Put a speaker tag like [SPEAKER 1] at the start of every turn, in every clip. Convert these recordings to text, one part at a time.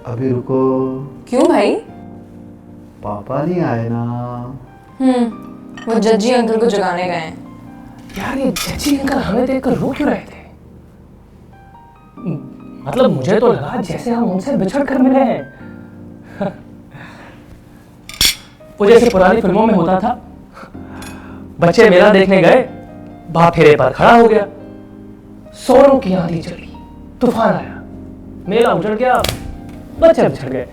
[SPEAKER 1] अभी रुको।
[SPEAKER 2] क्यों भाई?
[SPEAKER 1] पापा नहीं आए ना।
[SPEAKER 2] वो जज्जी अंकल को जगाने गए हैं।
[SPEAKER 3] यार ये जज्जी अंकल हमें देखकर रो क्यों रहे थे? मतलब मुझे तो लगा जैसे हम उनसे बिछड़ कर मिले हैं। वो जैसे पुरानी फिल्मों में होता था, बच्चे मेला देखने गए, बाप ठेले पर खड़ा हो गया, सोरों की आंधी चली, तूफान आया, मेला उजड़ गया, बच्चे बिछड़ गए।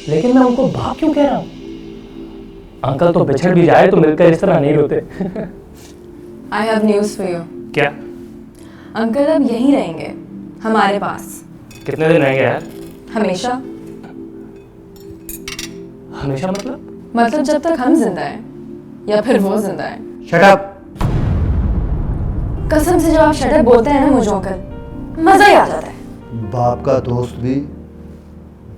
[SPEAKER 3] लेकिन मैं उनको बाप क्यों कह रहा हूं? अंकल तो बिछड़ भी जाए तो मिलकर इस तरह नहीं रोते।
[SPEAKER 2] I have news for you.
[SPEAKER 3] क्या?
[SPEAKER 2] अंकल अब यहीं रहेंगे, हमारे पास।
[SPEAKER 3] कितने दिन रहेंगे यार?
[SPEAKER 2] हमेशा।
[SPEAKER 3] हमेशा मतलब?
[SPEAKER 2] मतलब जब तक हम जिंदा हैं या फिर वो जिंदा है।
[SPEAKER 1] Shut up.
[SPEAKER 2] कसम से जब आप शट अप बोलते हैं ना मुझे अंकल, मजा ही आ जाता है।
[SPEAKER 1] बाप का दोस्त भी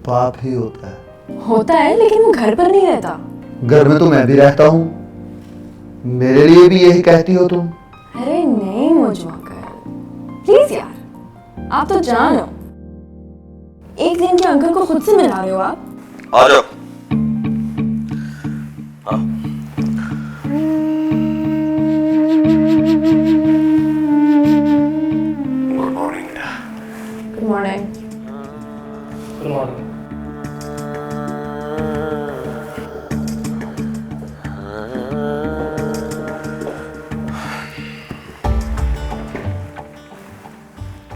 [SPEAKER 1] बाप ही होता है।
[SPEAKER 2] होता है लेकिन वो घर पर नहीं रहता।
[SPEAKER 1] घर में तो मैं भी रहता हूँ, मेरे लिए भी यही कहती हो तुम?
[SPEAKER 2] अरे नहीं मुझे अंकल, प्लीज यार, आप तो जान हो। एक दिन के अंकल को खुद से मिला रहे हो आप।
[SPEAKER 4] आ जाओ। गुड मॉर्निंग बेटा।
[SPEAKER 2] Good morning.
[SPEAKER 3] Good morning.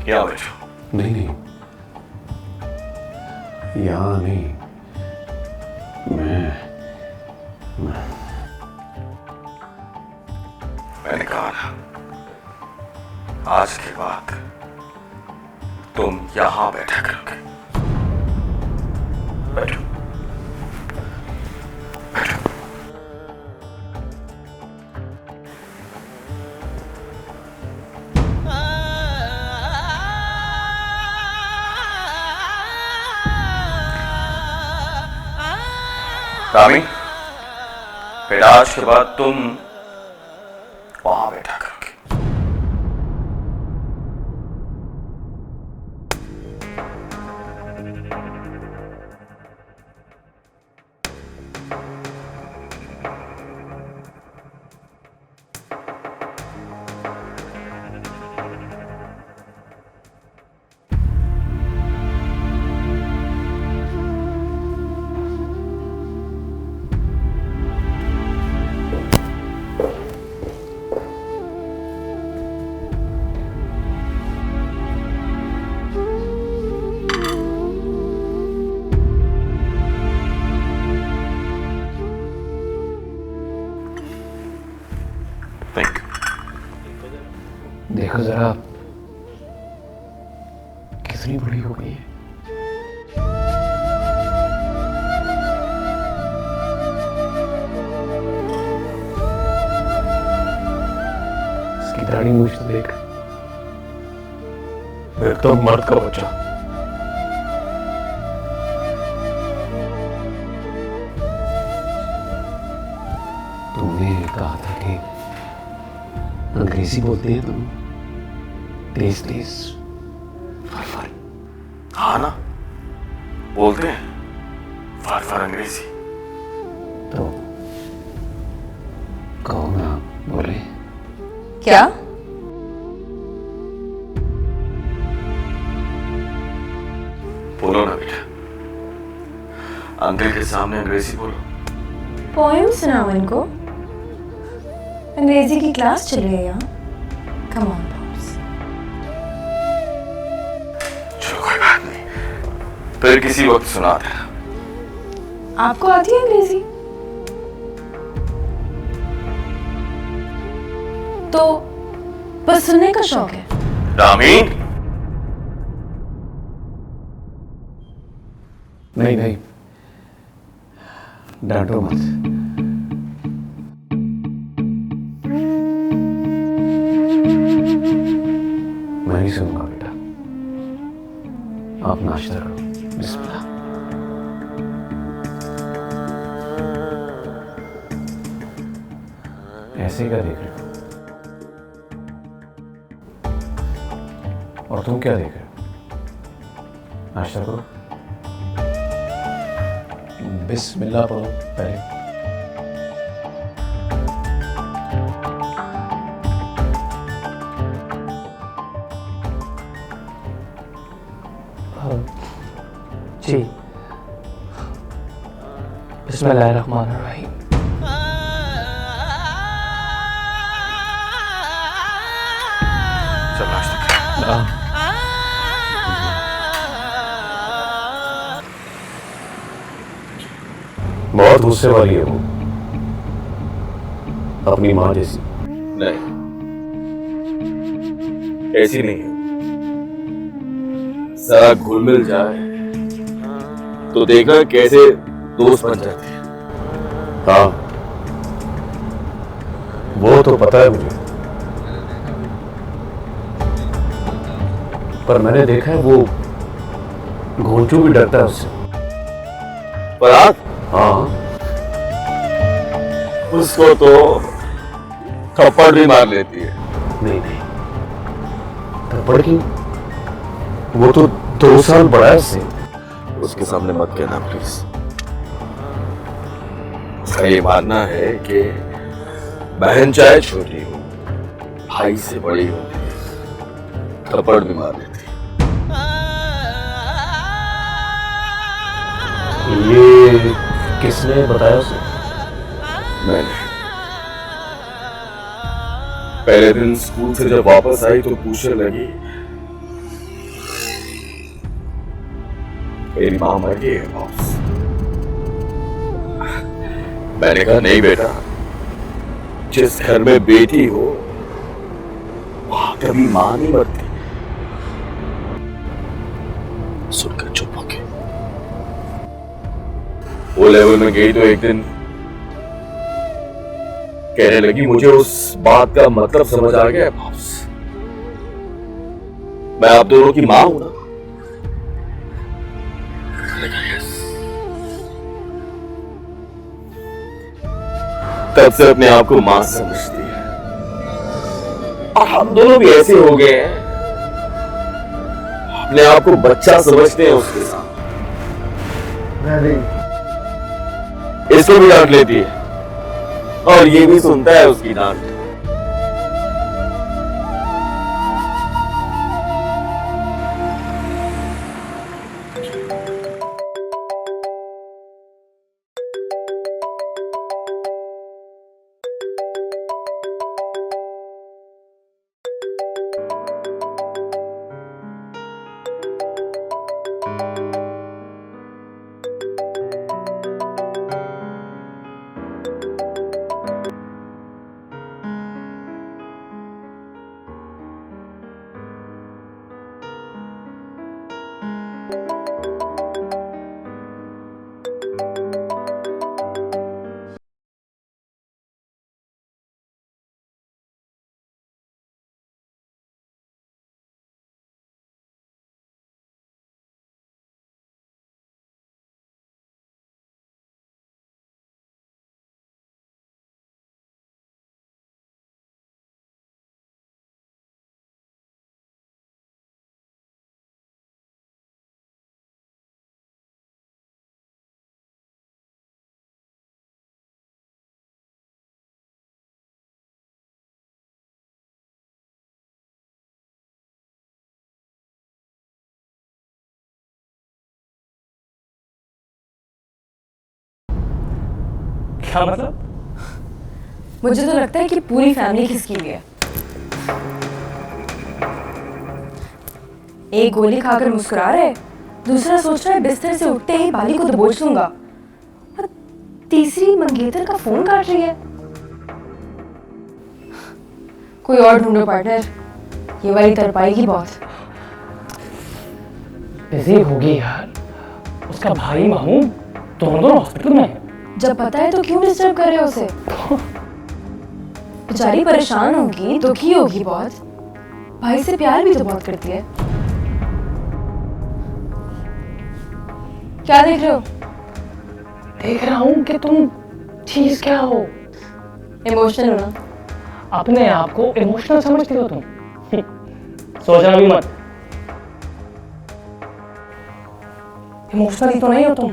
[SPEAKER 4] यहाँ बैठो।
[SPEAKER 5] नहीं, यहाँ नहीं।
[SPEAKER 4] मैंने कहा ना, आज के बाद तुम यहाँ बैठा करोगे। बैठो बैठो। रामी, फिर आज के बाद तुम वहां बैठा करोगे। Thank you.
[SPEAKER 5] देखो जरा, कितनी बड़ी हो गई है। इसकी दाढ़ी मूछ तो देख, तो मर्द का बच्चा। तुमने कहा था कि अंग्रेजी बोलते हैं तुम, तेज तेज फर।
[SPEAKER 4] हाँ ना, बोलते हैं फार अंग्रेजी।
[SPEAKER 5] तो कहो ना, बोले।
[SPEAKER 2] क्या?
[SPEAKER 4] बोलो ना बेटा, अंकल के सामने अंग्रेजी बोलो।
[SPEAKER 2] पोएम सुनाओ इनको। अंग्रेजी की क्लास चल रही है यहाँ। Come on pops.
[SPEAKER 4] चलो कोई बात नहीं, फिर किसी वक्त सुना देना।
[SPEAKER 2] आपको आती है अंग्रेजी? तो बस सुनने का शौक है।
[SPEAKER 4] रामीन,
[SPEAKER 5] नहीं, डांटो मत। मैं नहीं सुनूंगा बेटा, आप नाश्ता करो। बिस्मिल्लाह। ऐसे क्या देख रहे हो? और तुम क्या देख रहे हो? नाश्ता करो। बिस्मिल्लाह पढ़ो पहले।
[SPEAKER 3] जी। बिस्मिल्लाहिर्रहमानिर्रहीम।
[SPEAKER 4] चल नाश्ता कर।
[SPEAKER 5] बहुत गुस्से वाली है वो, अपनी माँ जैसी।
[SPEAKER 6] नहीं, ऐसी नहीं है। जरा घुल मिल जाए तो देखना कैसे दोस्त बन जाते हैं।
[SPEAKER 5] हाँ, वो तो पता है मुझे, पर मैंने देखा है वो घोंचू भी डरता है उससे।
[SPEAKER 6] फरहाद,
[SPEAKER 5] हाँ,
[SPEAKER 6] उसको तो थप्पड़ भी मार लेती है।
[SPEAKER 5] नहीं नहीं, थप्पड़ क्यों? वो तो 2 साल बड़ा है उससे।
[SPEAKER 6] उसके सामने मत कहना प्लीज। उसका ये मानना है कि बहन चाहे छोटी हो, भाई से बड़ी होती है, थप्पड़ भी मार लेती है।
[SPEAKER 5] ये किसने बताया उसे?
[SPEAKER 6] मैंने पहले दिन स्कूल से जब वापस आई तो पूछने लगी, मेरी माँ मर गई है बॉस। मैंने कहा नहीं बेटा, जिस घर में बेटी हो वहां कभी माँ नहीं मरती। सुनकर चुप हो गई। वो लेवल में गई तो एक दिन कहने लगी, मुझे उस बात का मतलब समझ आ गया बॉस, मैं आप दोनों की माँ हूं ना। मैंने कहा, "Yes." तब से अपने आप को मां समझती है और हम दोनों भी ऐसे हो गए हैं, अपने आप को बच्चा समझते हैं उसके साथ। इसको भी डांट लेती है और ये भी सुनता है उसकी डांट।
[SPEAKER 3] क्या मतलब?
[SPEAKER 2] मुझे तो लगता है कि पूरी फैमिली खिसकी हुई है। एक गोली खाकर मुस्कुरा रहा है, दूसरा सोच रहा है बिस्तर से उठते ही बाली को दबोच लूंगा, और तीसरी मंगेतर का फोन काट रही है। कोई और ढूंढो पार्टनर, ये वाली तरपाएगी बहुत।
[SPEAKER 3] बिजी होगी यार, उसका भाई मामू दोनों हॉस्पिटल में है।
[SPEAKER 2] जब पता है तो क्यों डिस्टर्ब कर रहे हो उसे? बेचारी परेशान होगी, दुखी होगी बहुत। भाई से प्यार भी तो बहुत करती है। क्या देख रहे हो?
[SPEAKER 3] देख रहा हूँ कि तुम चीज क्या हो।
[SPEAKER 2] इमोशनल हो ना?
[SPEAKER 3] अपने आप को इमोशनल समझती हो तुम। सोचना भी मत। इमोशनली तो नहीं हो तुम?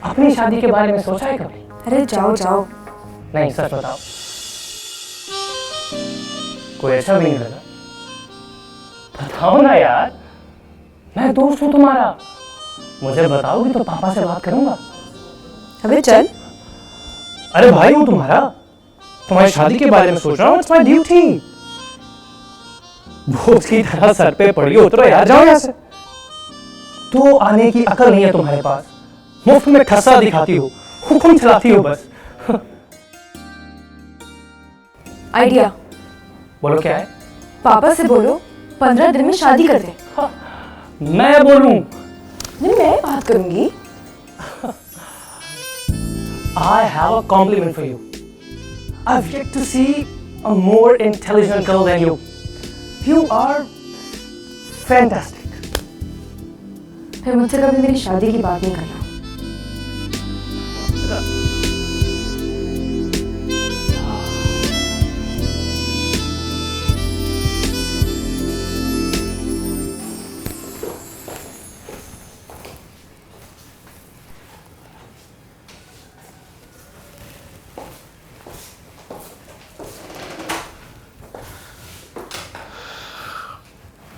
[SPEAKER 3] अपनी शादी के बारे में सोचा है कभी?
[SPEAKER 2] अरे जाओ जाओ।
[SPEAKER 3] नहीं, सच बताओ, कोई अच्छा भी नहीं लगा? बताओ ना यार, मैं दोस्त हूं तुम्हारा, मुझे बताओगी तो पापा से बात करूंगा।
[SPEAKER 2] अबे चल।
[SPEAKER 3] अरे भाई हूं तुम्हारा, तुम्हारी शादी के बारे में सोच रहा हूँ, इट्स माय ड्यूटी। बोझ की तरह सर पे पड़ी हो तो यार, जाओ यहाँ से। तो आने की अकल नहीं है तुम्हारे पास, मुफ्त में ठस्सा दिखाती हो, हुक्म चलाती हो बस।
[SPEAKER 2] आइडिया।
[SPEAKER 3] बोलो क्या है?
[SPEAKER 2] पापा से बोलो 15 दिन में शादी कर दे।
[SPEAKER 3] मैं बोलूं?
[SPEAKER 2] नहीं, मैं बात करूंगी।
[SPEAKER 3] I have a compliment for you. I've yet to see a more intelligent girl than you. You are fantastic.
[SPEAKER 2] फिर मुझसे कभी मेरी शादी की बात नहीं करना।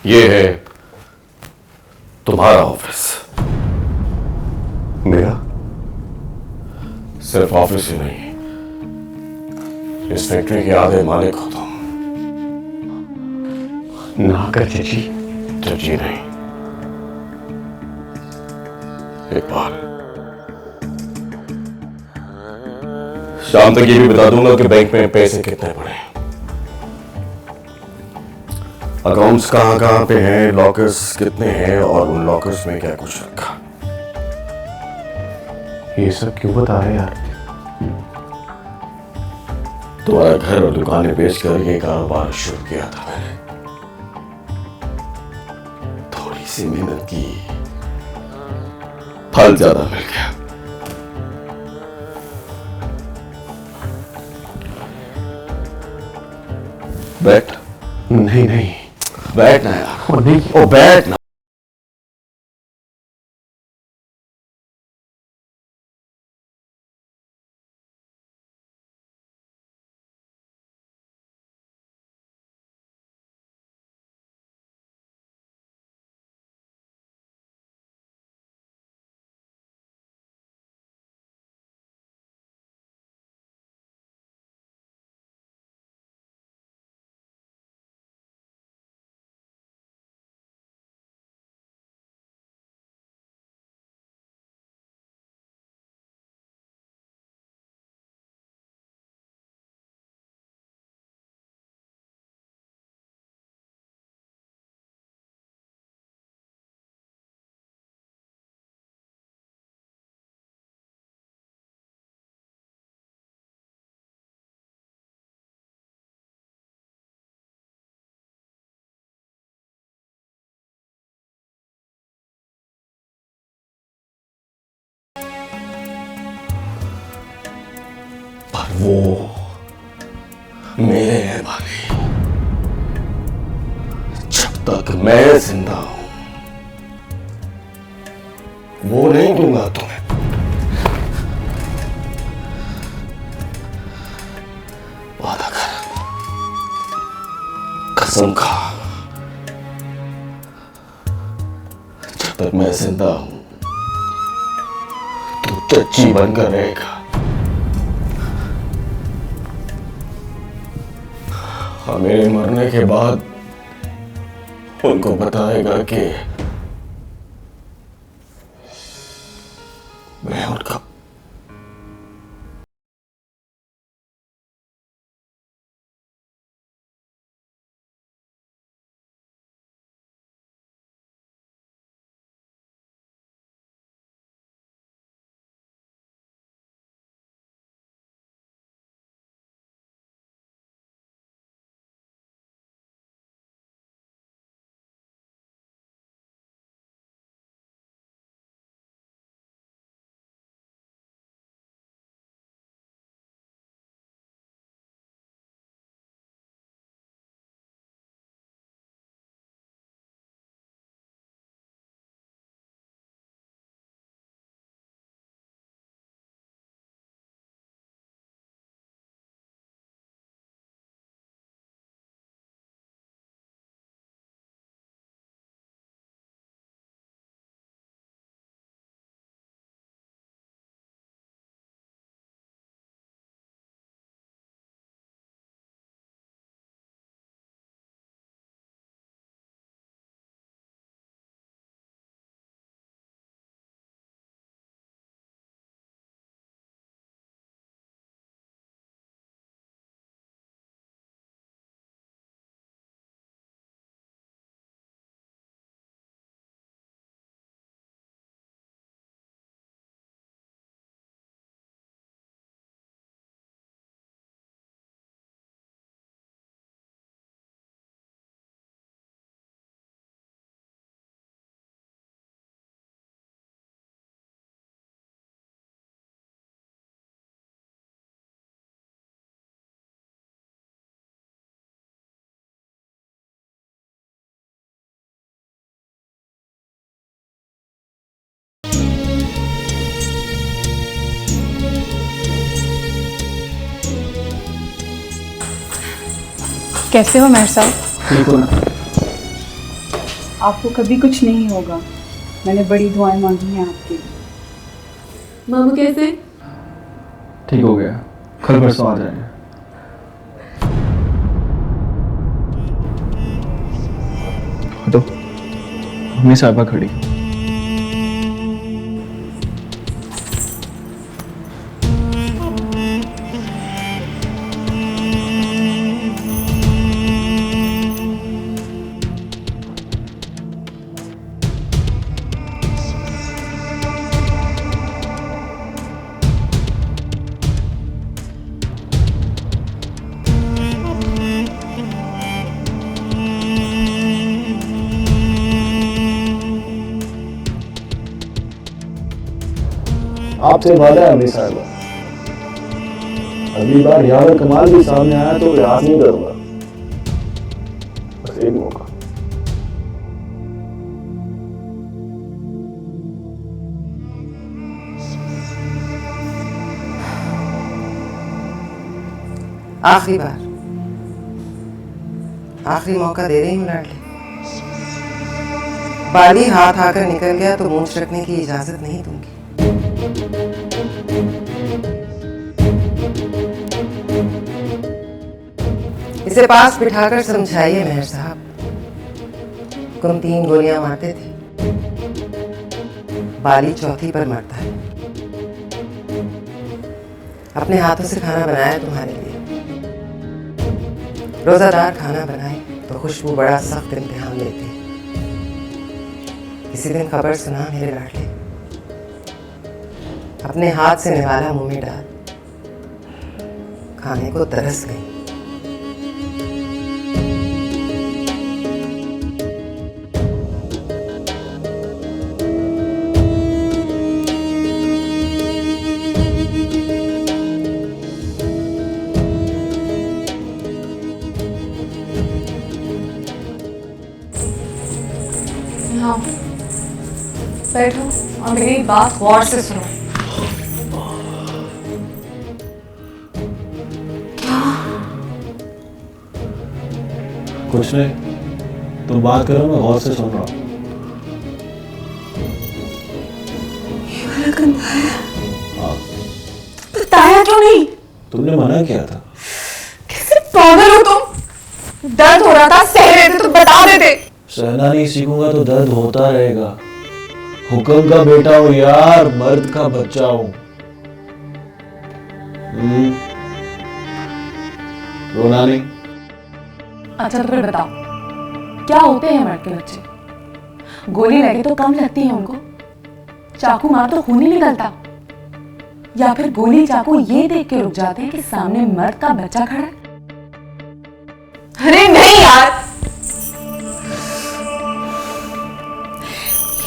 [SPEAKER 6] ये है तुम्हारा ऑफिस।
[SPEAKER 5] मेरा?
[SPEAKER 6] सिर्फ ऑफिस ही नहीं, इस फैक्ट्री के आधे मालिक हो तुम।
[SPEAKER 5] ना कर चची।
[SPEAKER 6] चची नहीं, इकबाल। शाम तक ये भी बता दूंगा कि बैंक में पैसे कितने पड़े, अकाउंट्स कहां कहां पे हैं, लॉकर्स कितने हैं और उन लॉकर्स में क्या कुछ रखा।
[SPEAKER 5] ये सब क्यों बता रहे यार?
[SPEAKER 6] तुम्हारा घर और दुकानें बेचकर ये कारोबार शुरू किया था मैंने। थोड़ी सी मेहनत की, फल ज्यादा मिल गया। बैठ।
[SPEAKER 5] नहीं नहीं,
[SPEAKER 6] बैठना यार।
[SPEAKER 5] वो नहीं।
[SPEAKER 6] ओ बैठना। पर वो मेरे हैं भाई, जब तक मैं जिंदा हूं वो नहीं दूंगा तुम्हें। वादा कर, कसम खा, जब तक मैं जिंदा हूं तू चच्ची बनकर रहेगा। और मेरे मरने के बाद उनको बताएगा कि मैं उनका
[SPEAKER 7] कैसे हो मेहर साहब?
[SPEAKER 5] ठीक हो ना?
[SPEAKER 7] आपको कभी कुछ नहीं होगा, मैंने बड़ी दुआएं मांगी हैं आपके लिए।
[SPEAKER 2] मामू कैसे?
[SPEAKER 5] ठीक हो गया, कल परसों आ जाएंगे। तो मम्मी साहिबा खड़ी। आपसे वादा है अम्मी साहिबा, अगली बार यार कमाल भी सामने आया तो प्रयास नहीं करूंगा, बस एक मौका।
[SPEAKER 8] आखिरी बार, आखिरी मौका दे रही हूँ लाडली। बाली हाथ आकर निकल गया तो मूंछ रखने की इजाजत नहीं दूंगी। इसे पास बिठाकर समझाइए मेहर साहब, तुम 3 गोलियां मारते थे, बाली चौथी पर मरता है। अपने हाथों से खाना बनाया तुम्हारे लिए, रोजादार खाना बनाए तो खुशबू बड़ा सख्त इम्तिहान लेती है। किसी दिन खबर सुना मेरे लाडले, अपने हाथ से निवाला मुंह में डाल, खाने को तरस गई।
[SPEAKER 2] हाँ, बैठो और मेरी बात गौर से सुनो।
[SPEAKER 5] कुछ नहीं, तुम बात करो, मैं गौर से सुन रहा हूँ।
[SPEAKER 2] ये वाला गंदा है।
[SPEAKER 5] हाँ,
[SPEAKER 2] बताया क्यों नहीं?
[SPEAKER 5] तुमने मना किया था।
[SPEAKER 2] कैसे पागल हो तुम? दर्द हो रहा था, सह रहे थे तो बता देते।
[SPEAKER 5] सहना नहीं सीखूंगा तो दर्द होता रहेगा। हुक्म का बेटा हूं यार, मर्द का बच्चा हूं। रोना नहीं।
[SPEAKER 2] अच्छा तो फिर बताओ, क्या होते हैं मर्द के बच्चे? गोली लगे तो कम लगती है उनको, चाकू मार तो खून ही निकलता, या फिर गोली चाकू ये देख के रुक जाते हैं कि सामने मर्द का बच्चा खड़ा है? अरे नहीं यार,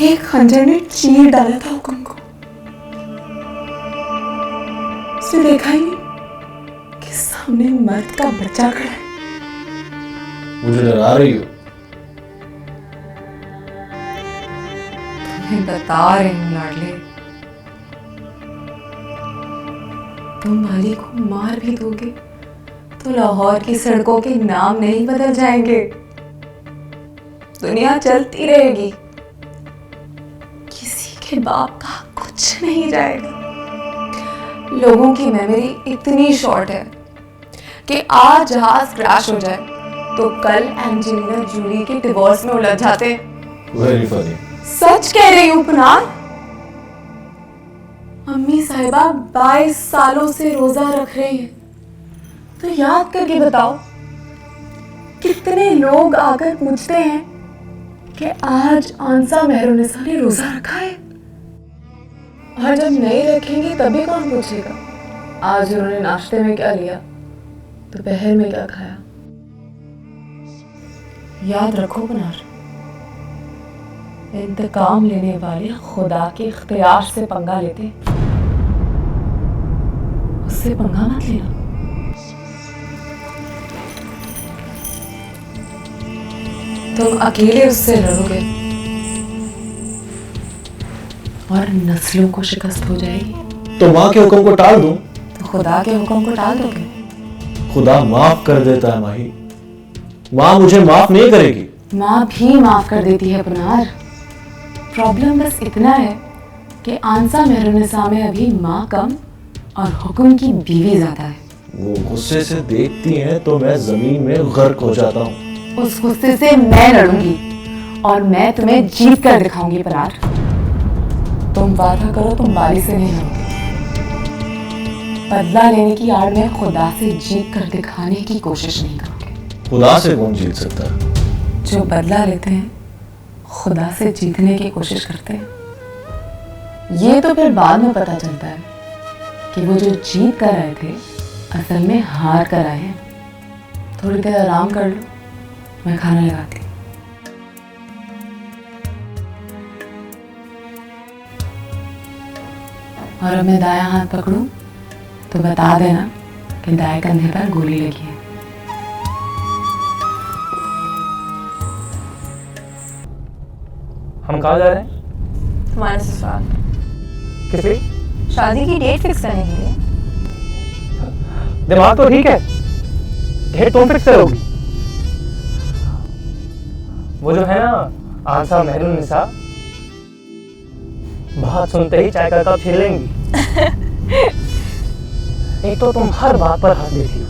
[SPEAKER 2] एक खंजर ने चीर डाला था हुक्म को, उसने देखा ही नहीं कि सामने मर्द का बच्चा खड़ा है।
[SPEAKER 5] मुझे डरा रही हो?
[SPEAKER 2] तुम्हें बता रही हूँ लाडले, तुम बाली को मार भी दोगे तो लाहौर की सड़कों के नाम नहीं बदल जाएंगे, दुनिया चलती रहेगी, किसी के बाप का कुछ नहीं जाएगा। लोगों की मेमोरी इतनी शॉर्ट है कि आज जहाज क्रैश हो जाए तो कल एंजेलिना जूली के डिवोर्स में उलझ जाते हैं।
[SPEAKER 5] Very funny.
[SPEAKER 2] सच कह रही हूँ पुनार। अम्मी साहिबा 22 सालों से रोजा रख रही है, तो याद करके बताओ कितने लोग आकर पूछते हैं कि आज आंसा मेहरुनिसा ने रोजा रखा है, और जब नहीं रखेंगे तभी कौन पूछेगा आज उन्होंने नाश्ते में क्या लिया, दोपहर में क्या खाया। याद रखो पुनार, इंतकाम लेने वाले खुदा के इख्तियार से पंगा लेते, उससे पंगा मत लेना। तुम अकेले उससे लड़ोगे और नस्लों को शिकस्त हो जाएगी।
[SPEAKER 5] तो माँ के हुक्म को टाल दूं?
[SPEAKER 2] तो खुदा के हुक्म को टाल दोगे?
[SPEAKER 5] खुदा माफ कर देता है माही, माँ मुझे माफ नहीं करेगी।
[SPEAKER 2] माँ भी माफ कर देती है पुनार। प्रॉब्लम बस इतना है कि आंसा मेहरुनिसा में अभी माँ कम और हुक्म की बीवी ज्यादा है।
[SPEAKER 5] वो गुस्से से देखती हैं तो मैं जमीन में गर्क हो जाता हूँ।
[SPEAKER 2] उस गुस्से से मैं लड़ूंगी और मैं तुम्हें जीत कर दिखाऊंगी पुनार। तुम वादा करो तुम बाली से नहीं लड़ोगे। बदला लेने की आड़ में खुदा से जीत कर दिखाने की कोशिश नहीं करोगे।
[SPEAKER 5] खुदा से कौन जीत सकता है?
[SPEAKER 2] जो बदला लेते हैं खुदा से जीतने की कोशिश करते हैं। ये तो फिर बाद में पता चलता है कि वो जो जीत कर आए थे असल में हार कर आए हैं। थोड़ी देर आराम कर लो, मैं खाना लगाती हूँ। और अब मैं दायां हाथ पकड़ूं तो बता देना कि दाएं कंधे पर गोली लगी है।
[SPEAKER 3] हम कहाँ जा रहे हैं?
[SPEAKER 9] तुम्हारे ससुराल।
[SPEAKER 3] किस लिए?
[SPEAKER 9] शादी की डेट फिक्स करने के लिए।
[SPEAKER 3] दिमाग तो ठीक है, डेट तुम फिक्स करोगी। वो जो है ना आंसा मेहरुनिसा, बात सुनते ही चाय का कप छीन लेंगी। एक तो तुम हर बात पर हाथ देती हो,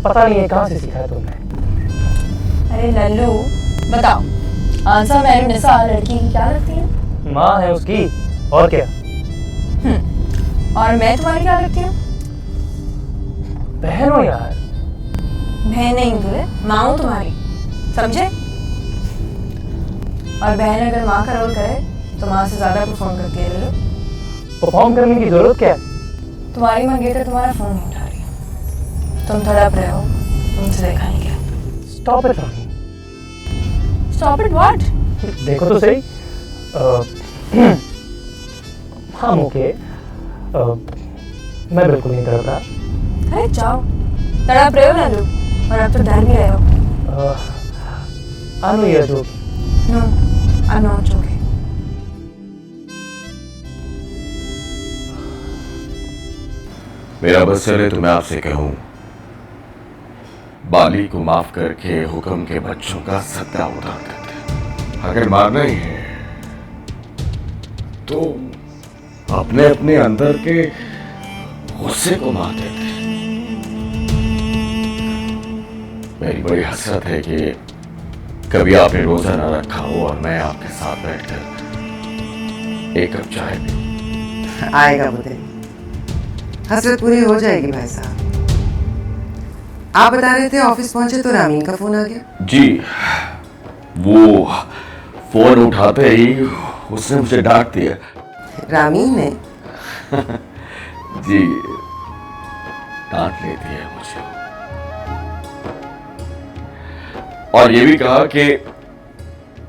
[SPEAKER 3] पता नहीं है कहाँ से सीखा है तुमने।
[SPEAKER 9] अरे लल्लू बताओ, आंसा मेहरुनिसा लड़की की क्या लगती है?
[SPEAKER 3] माँ है उसकी, और क्या।
[SPEAKER 9] और मैं तुम्हारी क्या लगती हूँ?
[SPEAKER 3] बहन हो यार।
[SPEAKER 9] बहन नहीं हूँ तुझे, माँ हूँ तुम्हारी, समझे? और बहन अगर माँ का रोल करे तो माँ से ज्यादा परफॉर्म करती है लल्लू।
[SPEAKER 3] परफॉर्म करने की जरूरत क्या है?
[SPEAKER 9] तुम्हारी मंगेतर तुम्हारा फोन नहीं उठा रही है, तुम तड़प रहे हो, तुमसे देखा नहीं गया।
[SPEAKER 3] Stop it Rocky.
[SPEAKER 9] Stop it what?
[SPEAKER 3] देखो तो सही। हाँ ओके, मैं बिल्कुल नहीं तड़प रहा।
[SPEAKER 9] अरे जाओ, तड़प रहे हो लल्लू, और अब तो डर भी रहे हो।
[SPEAKER 3] I know you're joking.
[SPEAKER 9] No, I'm not joking.
[SPEAKER 6] मेरा बस चले तो मैं आपसे कहूं, बाली को माफ करके हुक्म के बच्चों का सत्ता उतार देते। अगर मारना ही है तो अपने अपने अंदर के गुस्से को मार देते। मेरी बड़ी हसरत है कि कभी आपने रोजा ना रखा हो और मैं आपके साथ बैठकर एक कप चाय पी।
[SPEAKER 8] आएगा वो दिन, हसरत पूरी हो जाएगी भाई साहब। आप बता रहे थे ऑफिस पहुंचे तो रामीन का फोन आ गया।
[SPEAKER 6] जी, वो फोन उठाते ही उसने मुझे डांट दिया।
[SPEAKER 8] रामीन ने?
[SPEAKER 6] जी, डांट लेती है मुझे, और ये भी कहा कि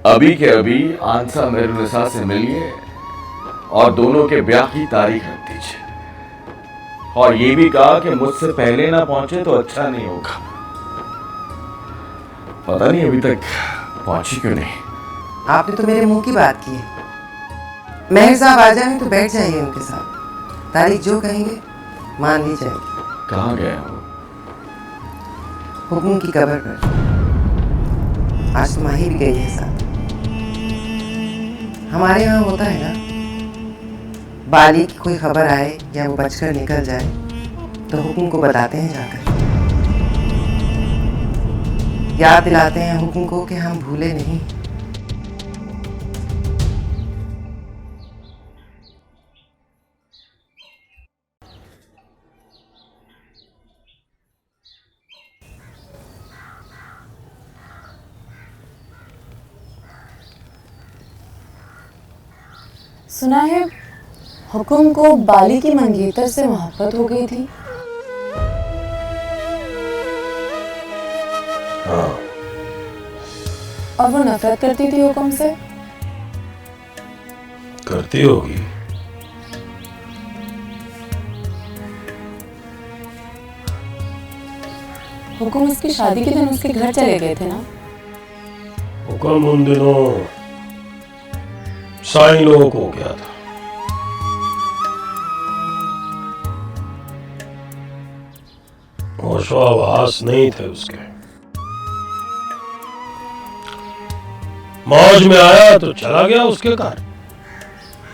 [SPEAKER 6] अभी के अभी आंसा मेहरुनिसा से मिलिए और दोनों के ब्याह की तारीख रख दीजिए, और ये भी कहा कि मुझसे पहले ना पहुंचे तो अच्छा नहीं होगा। पता नहीं अभी तक पहुंची क्यों नहीं।
[SPEAKER 8] आपने तो मेरे मुंह की बात की है। मेहर साहब आ जाएं तो बैठ जाइए उनके साथ, तारीख जो कहेंगे मान ली जाएगी।
[SPEAKER 6] कहाँ गए हो?
[SPEAKER 8] हुक्म की कब्र पर। आज तो माही भी गई है साथ। हमारे यहाँ होता है ना, बाली की कोई खबर आए या वो बचकर निकल जाए तो हुक्म को बताते हैं जाकर, याद दिलाते हैं हुक्म को कि हम भूले नहीं।
[SPEAKER 2] सुना है हुक्म को बाली की मंगेतर से मोहब्बत हो गई थी।
[SPEAKER 6] हाँ।
[SPEAKER 2] और वो नफरत करती थी हुक्म से।
[SPEAKER 5] करती होगी।
[SPEAKER 2] हुक्म उसकी शादी के दिन उसके घर चले गए थे ना।
[SPEAKER 5] हुक्म उन दिनों साईं लोगों को क्या था। होशो आवास नहीं थे उसके। मौज में आया तो चला गया उसके घर।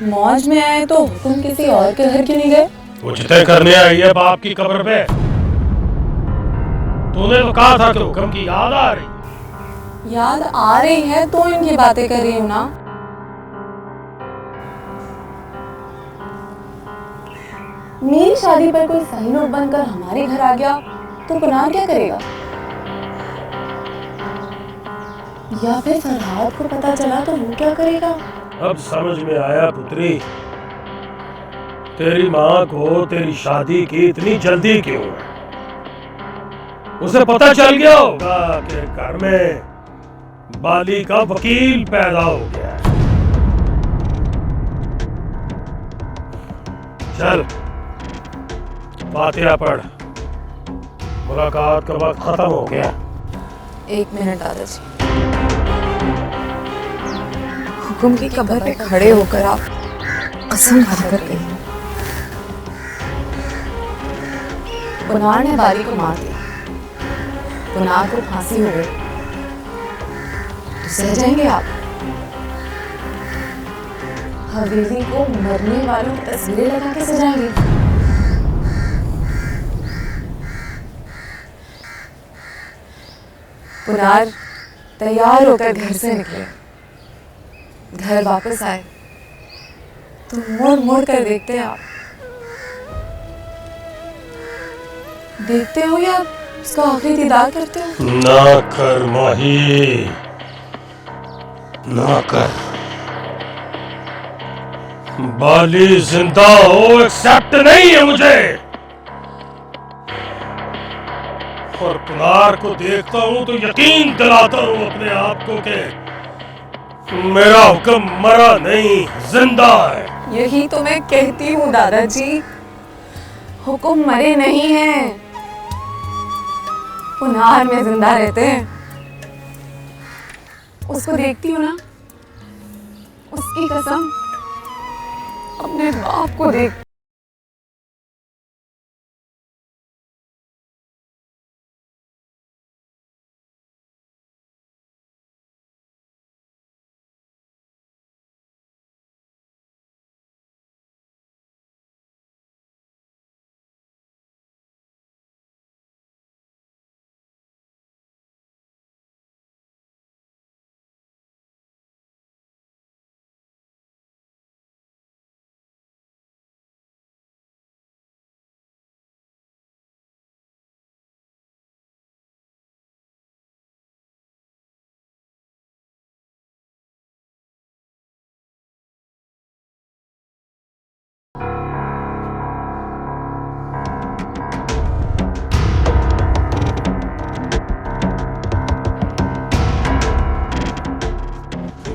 [SPEAKER 2] मौज में आए तो तुम किसी और के घर क्यों नहीं गए?
[SPEAKER 5] पूछते करने आई है बाप की कब्र पे। तूने तो कहा था कि हुक्म की याद आ रही।
[SPEAKER 2] याद आ रही है तो इनकी बातें कर रही हूँ ना। मेरी शादी पर कोई सही नोट बनकर हमारे घर आ गया तो पुनार क्या करेगा? या फिर फरहाद को पता चला तो वो क्या करेगा?
[SPEAKER 5] अब समझ में आया पुत्री, तेरी माँ को तेरी शादी की इतनी जल्दी क्यों है। उसे पता चल गया होगा कि घर में बाली का वकील पैदा हो गया है। चल फातिहा पढ़, मुलाकात का वक्त खत्म हो गया।
[SPEAKER 9] 1 मिनट दादाजी। हुक्म की कब्र पे खड़े होकर आप कसम खाकर गई।
[SPEAKER 2] पुनार ने बाली को मार दिया, पुनार को फांसी हो गई तो सह जाएंगे आप? हवेली को मरने वालों की तस्वीरें लगा के सजाएंगे? पुनार तैयार होकर घर से निकले, घर वापस आए तो मोड़ मोड़ कर देखते आप, देखते हो या उसका आखिरी दीदार करते हो?
[SPEAKER 5] ना कर माही, ना कर। बाली जिंदा हो एक्सेप्ट नहीं है मुझे। और पुनार को देखता हूं तो यकीन दिलाता हूं अपने आप को कि मेरा हुक्म मरा नहीं, जिंदा है।
[SPEAKER 2] यही तो मैं कहती हूँ दादाजी, हुक्म मरे नहीं हैं, पुनार में जिंदा रहते हैं। उसको देखती हूँ ना, उसकी कसम अपने बाप को देख।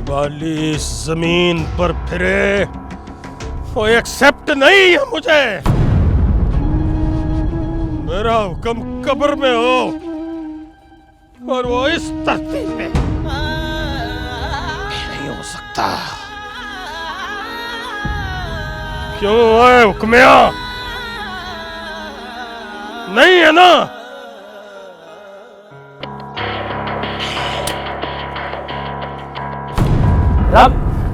[SPEAKER 5] बाली जमीन पर फिरे वो एक्सेप्ट नहीं है मुझे। मेरा हुक्म कब्र में हो और वो इस धरती पे नहीं हो सकता। क्यों है हुक्मिया? नहीं है ना?
[SPEAKER 3] रब,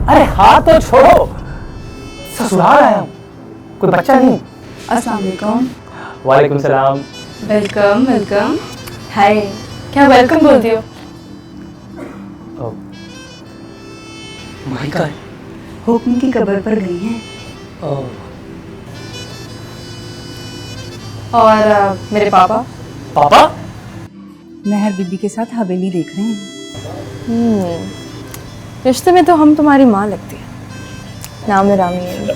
[SPEAKER 3] अरे हाथ तो छोड़ो, ससुराल आया हूँ, कोई बच्चा नहीं।
[SPEAKER 7] अस्सलाम वालेकुम।
[SPEAKER 3] वालेकुम सलाम।
[SPEAKER 7] Welcome welcome.
[SPEAKER 2] हाय, क्या वेलकम बोलती हो?
[SPEAKER 3] माइका
[SPEAKER 7] हुक्म की कब्र पर गई हैं
[SPEAKER 2] और मेरे पापा?
[SPEAKER 3] पापा?
[SPEAKER 7] मेहर बीबी के साथ हवेली देख रहे हैं।
[SPEAKER 9] रिश्ते में तो हम तुम्हारी माँ लगती है। नाम है रामी है।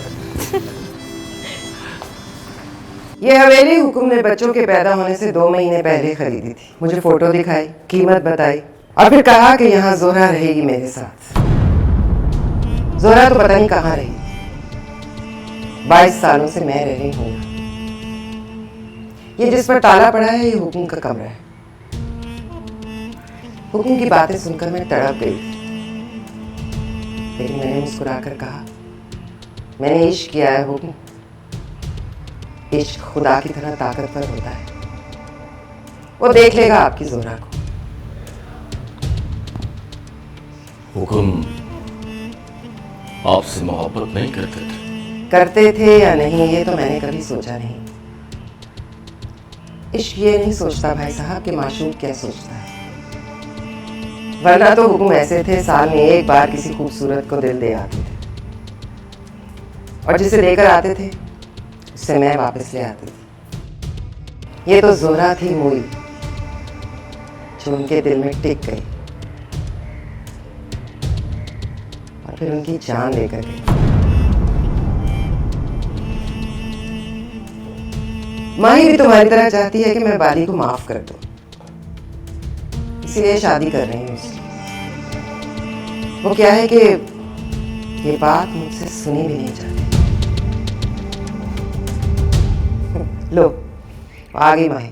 [SPEAKER 8] ये हवेली हुक्म ने बच्चों के पैदा होने से 2 महीने पहले खरीदी थी। मुझे फोटो दिखाई, कीमत बताई और फिर कहा कि यहाँ जोहरा रहेगी मेरे साथ। जोहरा तो पता नहीं कहाँ रही। 22 सालों से मैं रह रही हूँ। ये जिस पर ताला पड़ा है ये हुक्म का कमरा है। हुक्म की बातें सुनकर मैं तड़प गई थी, लेकिन मैंने मुस्कुराकर कहा, मैंने इश्क किया है हुक्म। इश्क खुदा की तरह ताकतवर होता है, वो देख लेगा आपकी जोहरा को।
[SPEAKER 6] हुक्म आपसे मोहब्बत नहीं करते थे?
[SPEAKER 8] करते थे या नहीं ये तो मैंने कभी सोचा नहीं। इश्क ये नहीं सोचता भाई साहब कि माशूक क्या सोचता है, वरना तो हुक्म ऐसे थे साल में एक बार किसी खूबसूरत को दिल दे आते थे, और जिसे लेकर आते थे उससे मैं वापस ले आती थी। ये तो जोहरा थी मोई जो उनके दिल में टिक गई और फिर उनकी जान लेकर गई। माही भी तुम्हारी तरह चाहती है कि मैं बाली को माफ कर दूं, इसीलिए शादी कर रही हूँ उससे। वो क्या है कि ये बात मुझसे सुनी भी नहीं जाती। लो आ गई माही।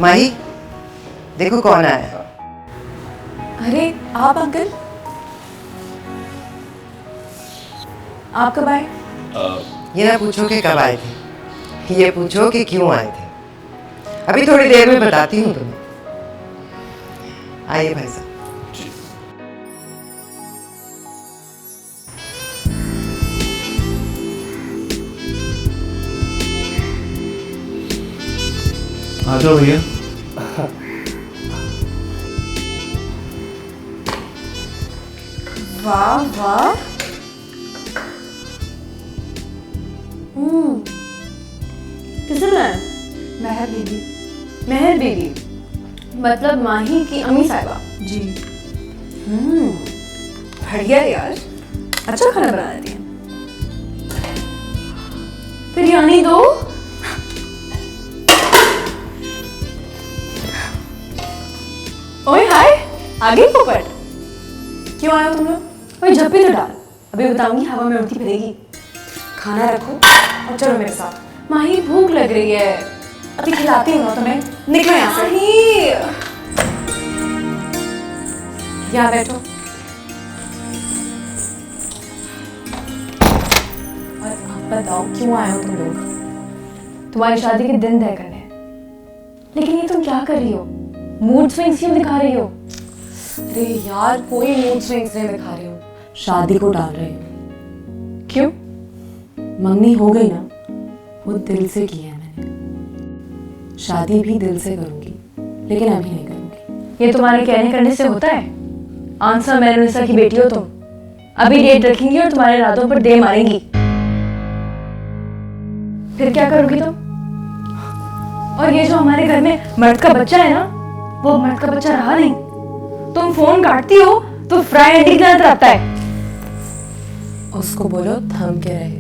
[SPEAKER 8] माही देखो कौन आया।
[SPEAKER 2] अरे आप अंकल, आप कब आए?
[SPEAKER 8] ये ना पूछो कि कब आए थे, ये पूछो कि क्यों आए थे। अभी थोड़ी देर में बताती हूँ तुम्हें। आइए भाई साहब।
[SPEAKER 1] आ जाओ भैया।
[SPEAKER 2] वाह वाह, किसने बनाया?
[SPEAKER 7] महर बीबी।
[SPEAKER 2] मेहर बीबी, मतलब माही की अम्मी साहिबा।
[SPEAKER 7] जी।
[SPEAKER 2] बढ़िया यार, अच्छा खाना बना देती है। बिरयानी दो। ओए हाय, आ गई पोपट। क्यों आए हो तुम लोग? ओए झप्पी तो डाल, अभी बताऊंगी हवा में उड़ती फिरेगी। खाना रखो और चलो मेरे साथ। माही भूख लग रही है, अभी खिलाती हूँ ना तुम्हें। निकलो यहाँ से। यहाँ बैठो। और अब बताओ क्यों आए हो तुम लोग? तुम्हारी शादी के दिन तय करने हैं। लेकिन ये तुम क्या कर रही हो? मूड स्विंग्स क्यों दिखा रही हो? अरे यार, कोई मूड स्विंग्स नहीं दिखा रही हूँ, शादी को टाल रही हूँ। क्यों? मंगनी हो गई ना, वो दिल से की है मैंने। शादी भी दिल से करूंगी, लेकिन अभी नहीं करूंगी। ये तुम्हारे कहने करने से होता है? आंसर मेरुनिसा की बेटी हो तुम। अभी डेट रखेंगी और तुम्हारे इरादों पर दे मारेंगी। फिर क्या करोगी तुम? और ये जो हमारे घर में मर्द का बच्चा है ना, वो मर्द का बच्चा रहा नहीं। तुम फोन काटती हो तो फ्राई एंटी की तरह आता है। उसको बोलो थम के रहे,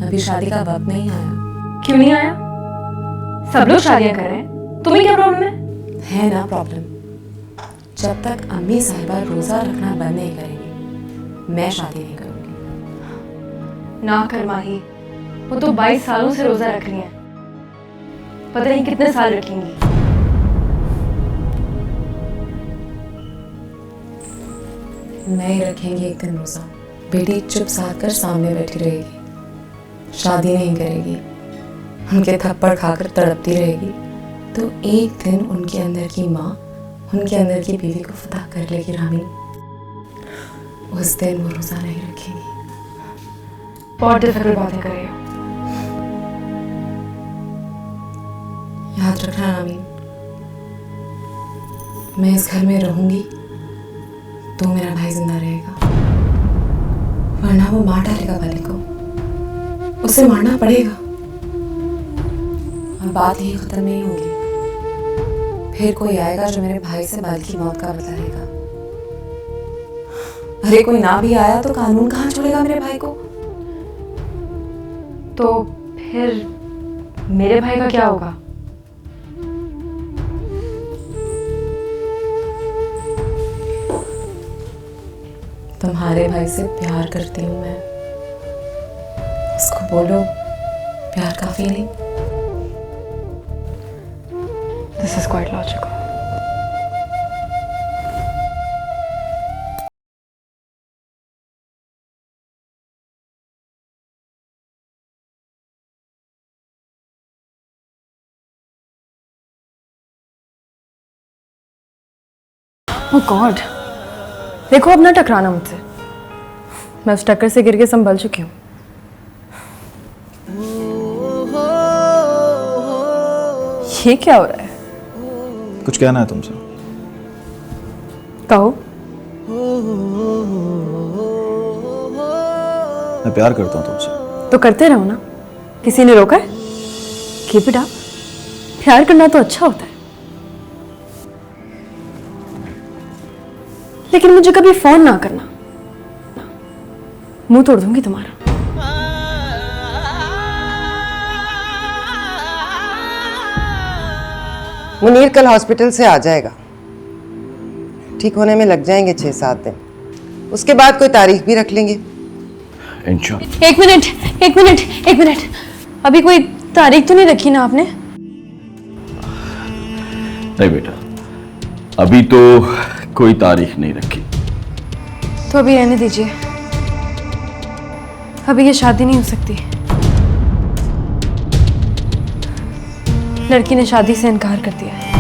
[SPEAKER 2] अभी शादी का वक्त नहीं आया। क्यों नहीं आया? सब लोग शादियां कर रहे हैं, तुम्हें क्या प्रॉब्लम है ना प्रॉब्लम। जब तक अम्मी साहिबा रोजा रखना बंद नहीं करेंगी, मैं शादी नहीं करूंगी। ना कर माही, वो तो 22 सालों से रोजा रख रही हैं, पता नहीं कितने साल रखेंगी। नहीं रखेंगी एक दिन रोजा। बेटी चुप साध कर सामने बैठी रहेगी, शादी नहीं करेगी, उनके थप्पड़ खाकर तड़पती रहेगी, तो एक दिन उनके अंदर की माँ उनके अंदर की बीवी को फतह कर लेगी रामी। उस दिन वो रोजा नहीं रखेंगी। बहुत डिफिकल्ट बातें कर रही हो। याद रखना रामी, मैं इस घर में रहूंगी तो मेरा भाई जिंदा रहेगा, वरना वो मार डालेगा बाली को। उसे मारना पड़ेगा। और बात यही खत्म नहीं होगी, फिर कोई आएगा जो मेरे भाई से बाली की मौत का बताएगा। अरे कोई ना भी आया तो कानून कहाँ छोड़ेगा मेरे भाई को? तो फिर मेरे भाई का क्या होगा? तुम्हारे भाई से प्यार करती हूँ मैं, उसको बोलो प्यार काफी नहीं। This is quite logical.
[SPEAKER 9] Oh God, देखो अब ना टकराना मुझसे, मैं उस टक्कर से गिर के संभल चुकी हूँ। ये क्या हो रहा है?
[SPEAKER 10] कुछ कहना है तुमसे?
[SPEAKER 9] कहो।
[SPEAKER 10] मैं प्यार करता हूँ तुमसे।
[SPEAKER 9] तो करते रहो ना, किसी ने रोका है? कीप इट अप, प्यार करना तो अच्छा होता है। लेकिन मुझे कभी फोन ना करना, मुंह तोड़ दूंगी तुम्हारा।
[SPEAKER 8] मुनीर कल हॉस्पिटल से आ जाएगा, ठीक होने में लग जाएंगे 6-7 दिन, उसके बाद कोई तारीख भी रख लेंगे।
[SPEAKER 6] इंशाल्लाह।
[SPEAKER 9] एक मिनट, अभी कोई तारीख तो नहीं रखी ना आपने?
[SPEAKER 6] नहीं बेटा, अभी तो कोई तारीख नहीं रखी।
[SPEAKER 9] तो अभी रहने दीजिए, अभी ये शादी नहीं हो सकती। लड़की ने शादी से इनकार कर दिया है।